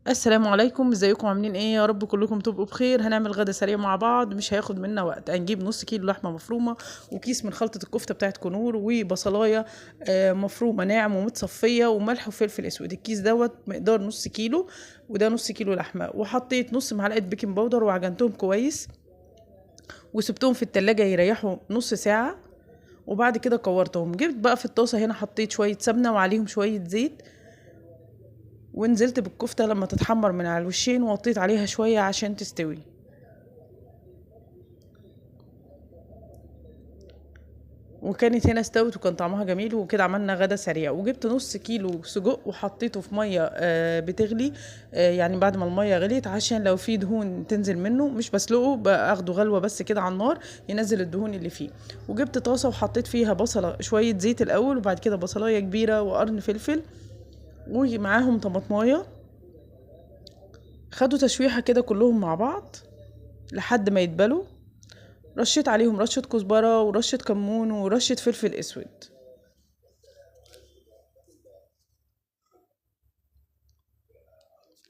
السلام عليكم، ازيكم عاملين ايه؟ يا رب كلكم تبقوا بخير. هنعمل غدا سريع مع بعض مش هياخد منا وقت. هنجيب نص كيلو لحمه مفرومه وكيس من خلطه الكفته بتاعت كنور وبصلايه مفرومه ناعم ومتصفيه وملح وفلفل اسود. الكيس دوت مقدار نص كيلو، وده نص كيلو لحمه. وحطيت نص معلقه بيكنج باودر وعجنتهم كويس وسبتهم في التلاجة يريحوا نص ساعه. وبعد كده كورتهم. جبت بقى في الطاسه هنا حطيت شويه سمنه وعليهم شويه زيت، ونزلت بالكفتة لما تتحمر من على الوشين ووطيت عليها شوية عشان تستوي. وكانت هنا استوت وكان طعمها جميل. وكده عملنا غدا سريع. وجبت نص كيلو سجق وحطيته في مية بتغلي، يعني بعد ما المية غليت عشان لو في دهون تنزل منه. مش بسلقه، باخده غلوة بس كده على النار ينزل الدهون اللي فيه. وجبت طاسة وحطيت فيها بصلة شوية زيت الأول، وبعد كده بصلاية كبيرة وقرن فلفل ومعاهم طماطماية. خدوا تشويحة كده كلهم مع بعض لحد ما يتبلوا. رشيت عليهم رشة كزبرة ورشة كمون ورشة فلفل اسود.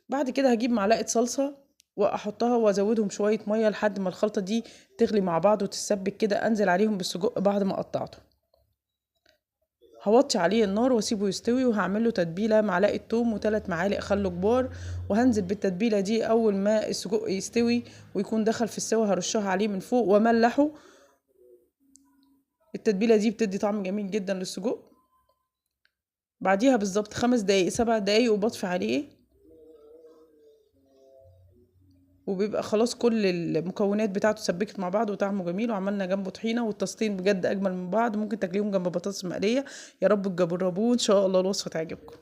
بعد كده هجيب معلقة صلصة واحطها وازودهم شوية مية لحد ما الخلطة دي تغلي مع بعض وتتسبك كده. انزل عليهم بالسجق بعد ما قطعته. هوطي عليه النار واسيبه يستوي. وهعمله تتبيلة معلقة توم و3 معالق خل كبار. وهنزل بالتتبيلة دي اول ما السجق يستوي ويكون دخل في السوا هرشها عليه من فوق واملحه. التتبيلة دي بتدي طعم جميل جدا للسجق. بعديها بالظبط 5 دقايق 7 دقايق وبطفي عليه. وبيبقى خلاص كل المكونات بتاعته سبكت مع بعض وطعمه جميل. وعملنا جنبه طحينه والطاستين بجد اجمل من بعض. ممكن تاكليهم جنب بطاطس مقليه. يا رب تجربوه ان شاء الله الوصفه تعجبكم.